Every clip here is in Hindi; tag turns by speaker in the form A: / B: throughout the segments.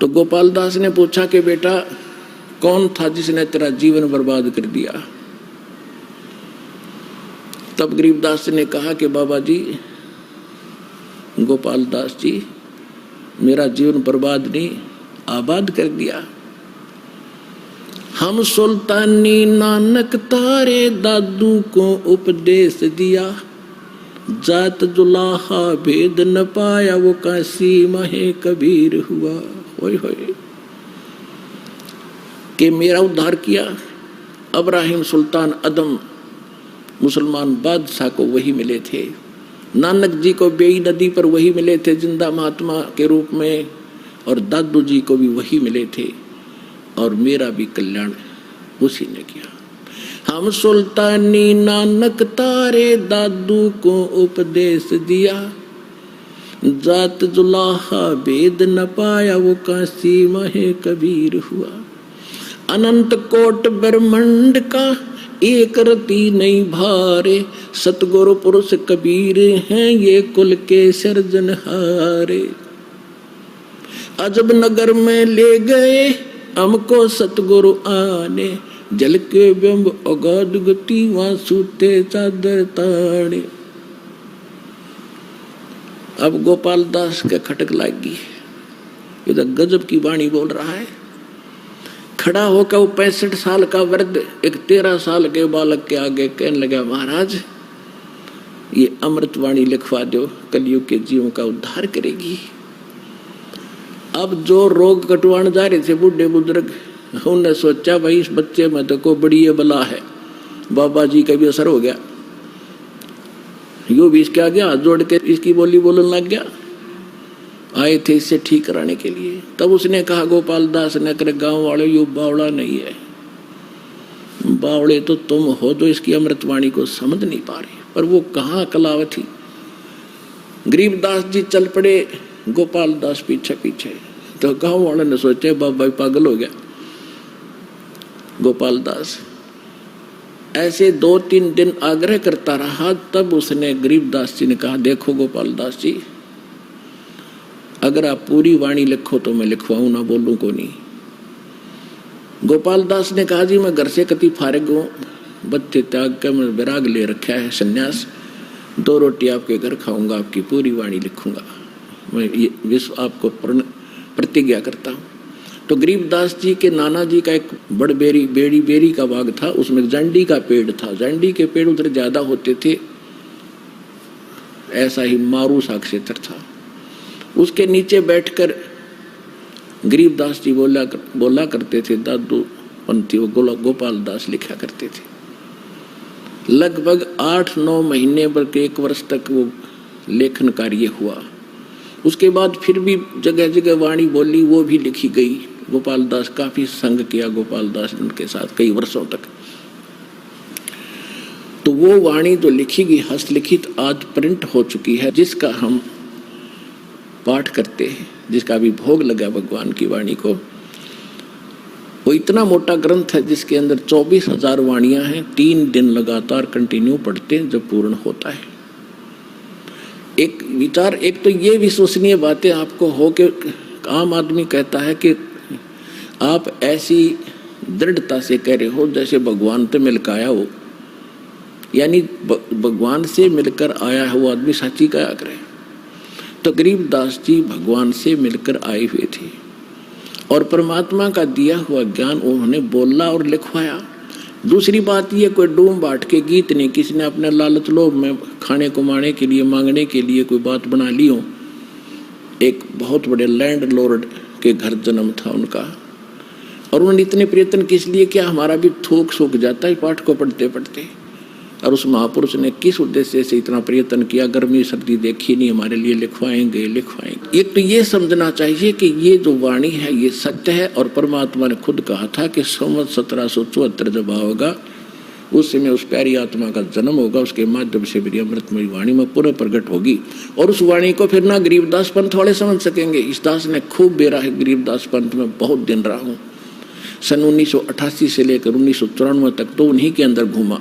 A: तो गोपाल दास ने पूछा कि बेटा कौन था जिसने तेरा जीवन बर्बाद कर दिया? तब गरीबदास ने कहा कि बाबा जी, गोपाल दास जी, मेरा जीवन बर्बाद नहीं आबाद कर दिया। हम सुल्तानी नानक तारे दादू को उपदेश दिया, जात जुलाहा भेद न पाया वो काशी महे कबीर हुआ। होय होय कि मेरा उद्धार किया। अब्राहिम सुल्तान अदम मुसलमान बादशाह को वही मिले थे, नानक जी को बेई नदी पर वही मिले थे जिंदा महात्मा के रूप में, और दादू जी को भी वही मिले थे, और मेरा भी कल्याण उसी ने किया। हम सुल्तानी नानक तारे दादू को उपदेश दिया, जात जुलाहा भेद न पाया वो काशी महे कबीर हुआ। अनंत कोट ब्रह्मांड का एक रति नहीं भारे, सतगुरु पुरुष कबीर हैं ये कुल के सर्जनहारे। अजब नगर में ले गए हमको सतगुरु आने, जल के बिंब अगाध गति वहां सूते चादर ताने। अब गोपाल दास के खटक लागी, ये तो गजब की वाणी बोल रहा है। खड़ा होकर वो 65 साल का वृद्ध एक 13 साल के बालक के आगे कहने लगा, महाराज ये अमृतवाणी लिखवा दो, कलयुग के जीवों का उद्धार करेगी। अब जो रोग कटवाने जा रहे थे बूढ़े बुजुर्ग, उन्होंने सोचा भाई इस बच्चे में तो को बड़ी ये बला है, बाबा जी का भी असर हो गया, यो भी इसके आगे हाथ जोड़ के इसकी बोली बोलने लग गया। आए थे इससे ठीक कराने के लिए। तब उसने कहा गोपाल दास ने, करे गांव वाले यो बावड़ा नहीं है, बावड़े तो तुम हो जो इसकी अमृतवाणी को समझ नहीं पा रहे, पर वो कहाँ कलावती। गरीबदास जी चल पड़े, गोपाल दास पीछे पीछे। तो गांव वाले ने सोचा बाबा पागल हो गया गोपाल दास। ऐसे 2-3 दिन आग्रह करता रहा, तब उसने गरीबदास जी ने कहा, देखो गोपाल दास जी, अगर आप पूरी वाणी लिखो तो मैं लिखवाऊं, ना बोलूं को नहीं। गोपाल दास ने कहा, जी मैं घर से कति फारिग हूँ, बच्चे त्याग कर मैं विराग ले रखा है संन्यास, 2 रोटी आपके घर खाऊंगा, आपकी पूरी वाणी लिखूंगा, मैं ये विश्व आपको प्रतिज्ञा करता हूँ। तो गरीबदास जी के नाना जी का एक बड़ बेरी का बाग था, उसमें जंडी का पेड़ था। जंडी के पेड़ उधर ज्यादा होते थे, ऐसा ही मारू सा क्षेत्र था। उसके नीचे बैठकर गरीबदास जी बोला करते थे, दादू पंथी वो गोपाल दास लिखा करते थे। लगभग 8-9 महीने बल्कि 1 वर्ष तक वो लेखन कार्य हुआ। उसके बाद फिर भी जगह जगह वाणी बोली, वो भी लिखी गई। गोपाल दास काफी संग किया गोपाल दास उनके साथ कई वर्षों तक। तो वो वाणी जो लिखी गई हस्तलिखित आज प्रिंट हो चुकी है, जिसका हम पाठ करते हैं, जिसका भी भोग लगा भगवान की वाणी को, वो इतना मोटा ग्रंथ है जिसके अंदर 24,000 वाणियां हैं। 3 दिन लगातार कंटिन्यू पढ़ते हैं जब पूर्ण होता है। एक विचार, एक तो ये विश्वसनीय बातें आपको हो कि आम आदमी कहता है कि आप ऐसी दृढ़ता से कह रहे हो जैसे भगवान से मिलकर आया हो, यानी भगवान से मिलकर आया हुआ आदमी सच्ची कहा करे। तो गरीबदास जी भगवान से मिलकर आए हुए थे और परमात्मा का दिया हुआ ज्ञान उन्होंने बोला और लिखवाया। दूसरी बात ये, कोई डूम बाट के गीत नहीं, किसी ने अपने लालच लोभ में खाने कमाने के लिए मांगने के लिए कोई बात बना ली हो। एक बहुत बड़े लैंड लॉर्ड के घर जन्म था उनका, और उन्होंने इतने प्रयत्न किस लिए किया, हमारा भी थूक सूख जाता है पाठ को पढ़ते पढ़ते। और उस महापुरुष ने किस उद्देश्य से इतना प्रयत्न किया, गर्मी सर्दी देखी नहीं, हमारे लिए लिखवाएंगे। एक तो ये समझना चाहिए कि ये जो वाणी है ये सत्य है, और परमात्मा ने खुद कहा था कि संवत 1774 जब होगा उस समय उस प्यारी आत्मा का जन्म होगा, उसके माध्यम से मेरी अमृतमयी वाणी में पूरा प्रकट होगी। और उस वाणी को फिर ना गरीबदास पंथ वाले समझ सकेंगे। इस दास ने खूब बेरा है गरीबदास पंथ में, बहुत दिन रहा हूँ। सन 1988 से लेकर 1994 तक तो उन्हीं के अंदर घूमा।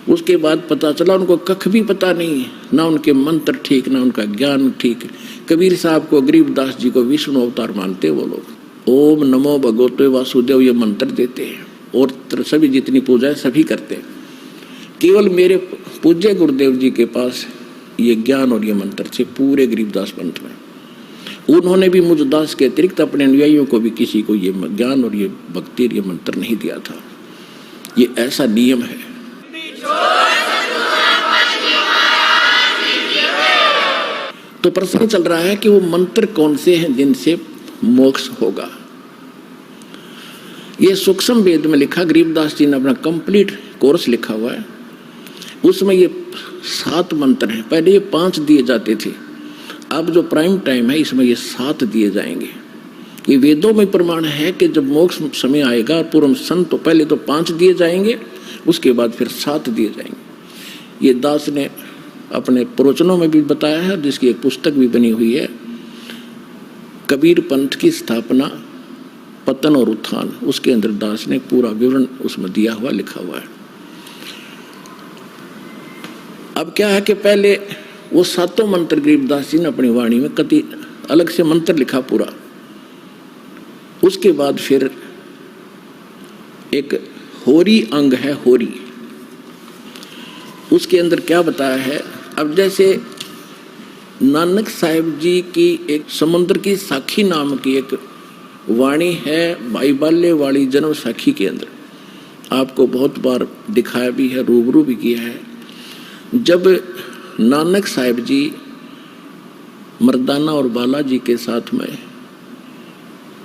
A: उसके बाद पता चला उनको कख भी पता नहीं है, ना उनके मंत्र ठीक, ना उनका ज्ञान ठीक। कबीर साहब को, गरीबदास जी को विष्णु अवतार मानते वो लोग। ओम नमो भगवते वासुदेव ये मंत्र देते हैं और सभी जितनी पूजा है सभी करते हैं। केवल मेरे पूज्य गुरुदेव जी के पास ये ज्ञान और ये मंत्र थे पूरे गरीबदास पंथ में। उन्होंने भी मुझ दास के अतिरिक्त अपने अनुयायियों को भी किसी को ये ज्ञान और ये भक्ति और ये मंत्र नहीं दिया था। ये ऐसा नियम है। तो प्रश्न चल रहा है कि वो मंत्र कौन से हैं जिनसे मोक्ष होगा। ये सूक्ष्म वेद में लिखा, गरीबदास जी ने अपना कंप्लीट कोर्स लिखा हुआ है, उसमें ये 7 मंत्र हैं। पहले ये 5 दिए जाते थे, अब जो प्राइम टाइम है इसमें ये 7 दिए जाएंगे। ये वेदों में प्रमाण है कि जब मोक्ष समय आएगा पूर्व संत तो पहले तो 5 दिए जाएंगे, उसके बाद फिर 7 दिए जाएंगे। ये दास ने अपने प्रवचनों में भी बताया है, जिसकी एक पुस्तक भी बनी हुई है, कबीर पंथ की स्थापना, पतन और उत्थान। उसके अंदर दास ने पूरा विवरण उसमें दिया हुआ, लिखा हुआ है। अब क्या है कि पहले वो 7 मंत्र गरीबदास जी ने अपनी वाणी में कति अलग से मंत्र लिखा पूरा। उसके बाद फिर एक होरी अंग है, होरी, उसके अंदर क्या बताया है। अब जैसे नानक साहिब जी की एक समुद्र की साखी नाम की एक वाणी है, भाई बाल्य वाली जन्म साखी के अंदर आपको बहुत बार दिखाया भी है, रूबरू भी किया है। जब नानक साहिब जी मर्दाना और बालाजी के साथ में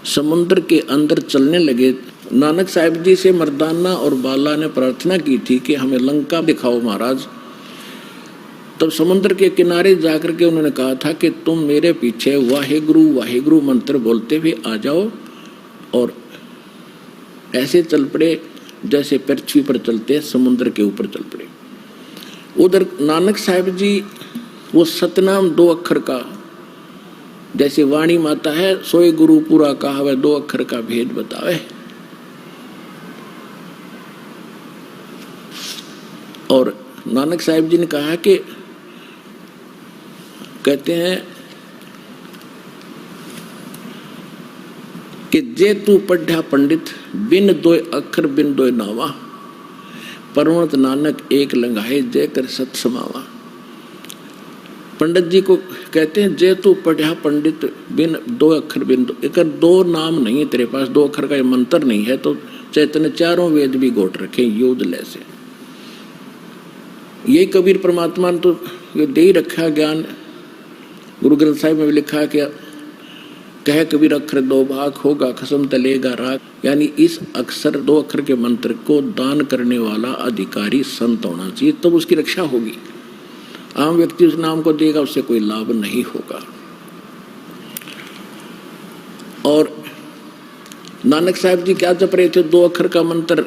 A: समुद्र के अंदर चलने लगे, नानक साहिब जी से मर्दाना और बाला ने प्रार्थना की थी कि हमें लंका दिखाओ महाराज। तब समुद्र के किनारे जाकर के उन्होंने कहा था कि तुम मेरे पीछे वाहेगुरु वाहेगुरु मंत्र बोलते हुए आ जाओ, और ऐसे चल पड़े जैसे पृथ्वी पर चलते समुद्र के ऊपर चल पड़े। उधर नानक साहिब जी वो सतनाम 2 अक्षर का, जैसे वाणी माता है, सोए गुरु पूरा कहावे 2 अक्षर का भेद बतावे। और नानक साहिब जी ने कहा कि कहते हैं कि जे तू पढ़ा पंडित बिन 2 अक्षर बिन 2 नावा, परवत नानक एक लंघाए जय कर सत समावा। पंडित जी को कहते हैं जे तू पढ़ा पंडित बिन 2 अक्षर बिन 2, एक 2 नाम नहीं है तेरे पास, 2 अक्षर का ये मंत्र नहीं है, तो चैतन्य चारों वेद भी गोट रखे योद ले से। यही कबीर परमात्मा ने तो ये दे ही रखा ज्ञान। गुरु ग्रंथ साहिब में भी लिखा कि कह कबीर अक्षर 2 भाग होगा खसम तलेगा राग, यानी इस अक्षर 2 अक्षर के मंत्र को दान करने वाला अधिकारी संत होना चाहिए, तब उसकी रक्षा होगी। आम व्यक्ति उस नाम को देगा, उससे कोई लाभ नहीं होगा। और नानक साहिब जी क्या जप रहे थे 2 अक्षर का मंत्र।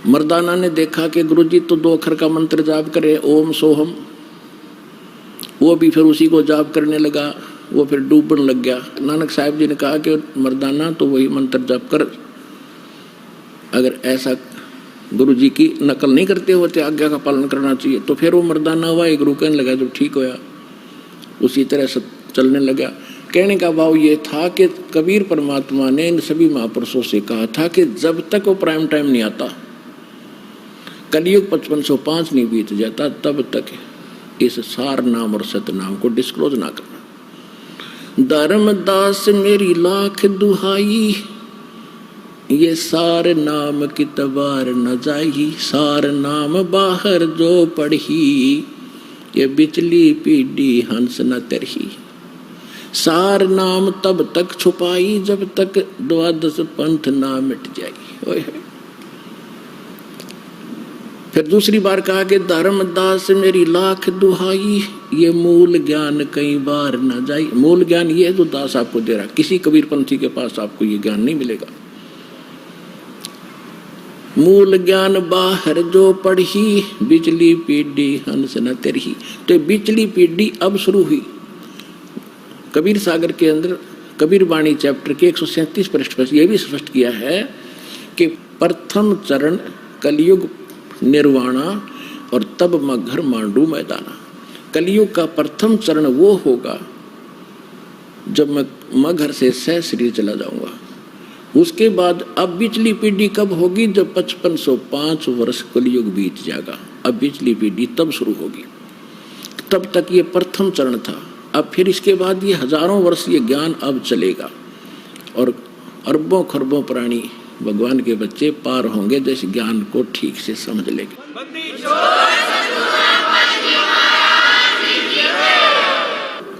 A: मर्दाना ने देखा कि गुरुजी तो 2 अक्षर का मंत्र जाप करे, ओम सोहम, वो भी फिर उसी को जाप करने लगा, वो फिर डूबने लग गया। नानक साहिब जी ने कहा कि मर्दाना तो वही मंत्र जाप कर, अगर ऐसा गुरु जी की नकल नहीं करते होते, आज्ञा का पालन करना चाहिए। तो फिर वो मर्दाना हुआ, एक गुरु कहने लगा, जब ठीक होया उसी तरह से चलने लगा। कहने का भाव ये था कि कबीर परमात्मा ने इन सभी महापुरुषों से कहा था कि जब तक वो प्राइम टाइम नहीं आता, कलयुग 5505 नहीं बीत जाता, तब तक इस सार नाम और सतनाम को डिस्क्लोज ना करना। धर्मदास मेरी लाख दुहाई, ये सार नाम की तबार न जाई, सार नाम बाहर जो पढ़ी, ये बिचली पीढ़ी हंस न तरही। सार नाम तब तक छुपाई जब तक 12 पंथ ना मिट जाई। ओए फिर दूसरी बार कहा कि धर्मदास मेरी लाख दुहाई, ये मूल ज्ञान कई बार न जाई। मूल ज्ञान ये है जो दास आपको दे रहा, किसी कबीर पंथी के पास आपको ये ज्ञान नहीं मिलेगा। मूल ज्ञान बाहर जो पढ़ी, बिचली पीढ़ी हंस न तरही। तो बिचली पीढ़ी अब शुरू हुई। कबीर सागर के अंदर कबीर वाणी चैप्टर के 137 पृष्ठ पर यह भी स्पष्ट किया है कि प्रथम चरण कलयुग निर्वाणा और तब मगर मांडू मैदाना। कलयुग का प्रथम चरण वो होगा जब मैं मगर से सह शरीर चला जाऊंगा। उसके बाद अब पिछली पीढ़ी कब होगी? जब 5505 वर्ष कलयुग बीत जाएगा, अब पिछली पीढ़ी तब शुरू होगी। तब तक ये प्रथम चरण था। अब फिर इसके बाद ये हजारों वर्ष ये ज्ञान अब चलेगा और अरबों खरबों प्राणी भगवान के बच्चे पार होंगे जैसे ज्ञान को ठीक से समझ लेंगे।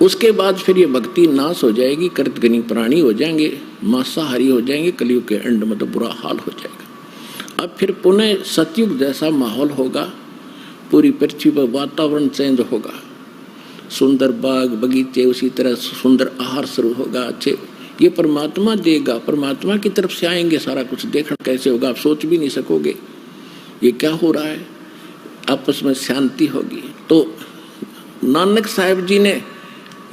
A: उसके बाद फिर ये भक्ति नाश हो जाएगी, कृतघ्नी प्राणी हो जाएंगे, मांसाहारी हो जाएंगे, कलयुग के एंड में तो बुरा हाल हो जाएगा। अब फिर पुनः सतयुग जैसा माहौल होगा, पूरी पृथ्वी पर वातावरण चेंज होगा, सुंदर बाग बगीचे, उसी तरह सुंदर आहार शुरू होगा। अच्छे ये परमात्मा देगा, परमात्मा की तरफ से आएंगे, सारा कुछ देखना कैसे होगा आप सोच भी नहीं सकोगे ये क्या हो रहा है। आपस में शांति होगी। तो नानक साहब जी ने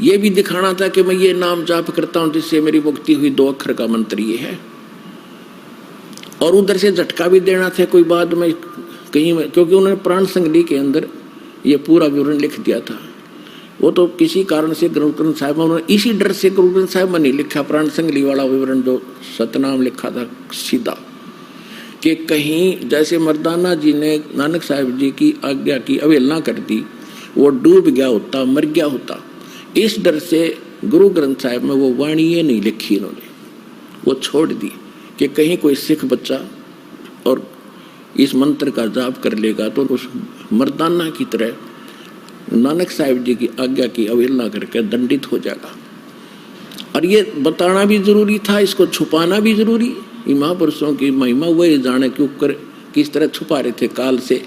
A: ये भी दिखाना था कि मैं ये नाम जाप करता हूं जिससे मेरी मुक्ति हुई, 2 अक्षर का मंत्र ये है। और उधर से झटका भी देना था कोई बाद में कहीं में, क्योंकि उन्होंने प्राण संगली के अंदर ये पूरा विवरण लिख दिया था। वो तो किसी कारण से गुरु ग्रंथ साहिब में उन्होंने इसी डर से गुरु ग्रंथ साहिब में नहीं लिखा प्राण संगली वाला विवरण, जो सतनाम लिखा था सीधा, कि कहीं जैसे मर्दाना जी ने नानक साहब जी की आज्ञा की अवहेलना कर दी, वो डूब गया होता, मर गया होता। इस डर से गुरु ग्रंथ साहिब में वो वाणी ये नहीं लिखी इन्होंने, वो छोड़ दी कि कहीं कोई सिख बच्चा और इस मंत्र का जाप कर लेगा तो उस मर्दाना की तरह नानक साहिब जी की आज्ञा की अवहेलना करके दंडित हो जाएगा। और ये बताना भी जरूरी था, इसको छुपाना भी जरूरी। महापुरुषों की महिमा वही जाने क्यों कर किस तरह छुपा रहे थे काल से।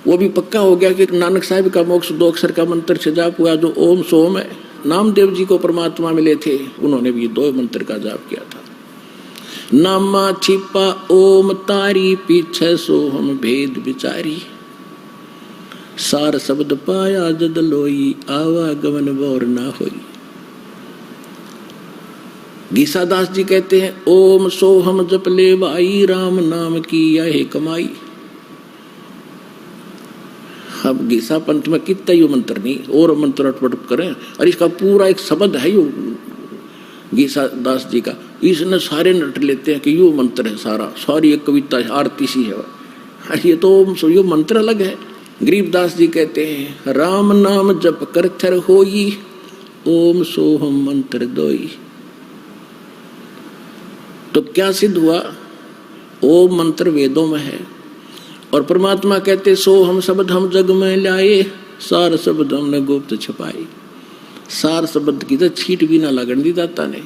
A: वो भी पक्का हो गया कि नानक साहिब का मोक्ष 2 अक्षर का मंत्र से जाप हुआ, जो ओम सोम है। नामदेव जी को परमात्मा मिले थे, उन्होंने भी 2 मंत्र का जाप किया था। नामा छिपा ओम तारी, पीछे सोहम भेद विचारी, सार शब्द पाया जद लोई, आवागमन बोर ना होई। गीसादास जी कहते हैं ओम सोहम जप ले भाई, राम नाम की यह कमाई। अब गीसा पंथ में कितना यू मंत्र नहीं और मंत्र अटपट करें, और इसका पूरा एक शब्द है यू गीसा दास जी का, इसने सारे नट लेते हैं कि यू मंत्र है सारा, सारी एक कविता आरती सी है। ये तो यू मंत्र अलग है। गरीबदास जी कहते हैं राम नाम जप कर थर होई, ओम सोहम मंत्र दोई। तो क्या सिद्ध हुआ? ओम मंत्र वेदों में है और परमात्मा कहते सोहम शब्द हम जग में लाए, सार शब्द हमने गुप्त छुपाई। सार शब्द की तो छीट भी ना लगन दी दाता ने,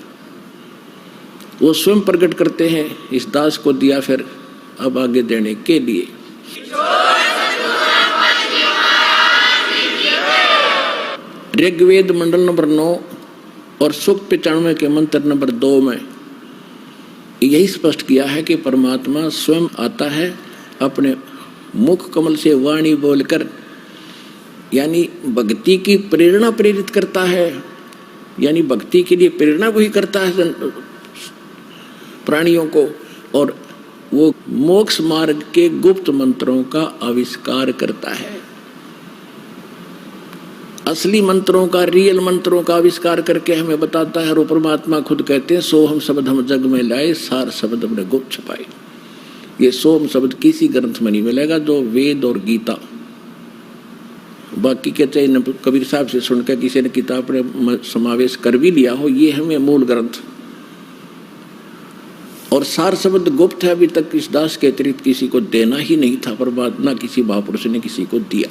A: वो स्वयं प्रकट करते हैं, इस दास को दिया फिर अब आगे देने के लिए। ऋग्वेद मंडल नंबर 9 और सूक्त 95 के मंत्र नंबर 2 में यही स्पष्ट किया है कि परमात्मा स्वयं आता है, अपने मुख कमल से वाणी बोलकर, यानी भक्ति की प्रेरणा प्रेरित करता है, यानी भक्ति के लिए प्रेरणा वही करता है प्राणियों को, और वो मोक्ष मार्ग के गुप्त मंत्रों का आविष्कार करता है। असली मंत्रों का, रियल मंत्रों का आविष्कार करके हमें बताता है। और परमात्मा खुद कहते हैं सोहम शब्द हम जग में लाए, सार शब्द हमने गुप्त छुपाए। ये सोम शब्द किसी ग्रंथ में नहीं मिलेगा, जो वेद और गीता, बाकी के चाहे कबीर साहब से सुनकर किसी ने किताब में समावेश कर भी लिया हो, ये हमें मूल ग्रंथ। और सार शब्द गुप्त है, अभी तक इस दास के अतिरिक्त किसी को देना ही नहीं था, परमात्मा किसी महापुरुष ने किसी को दिया।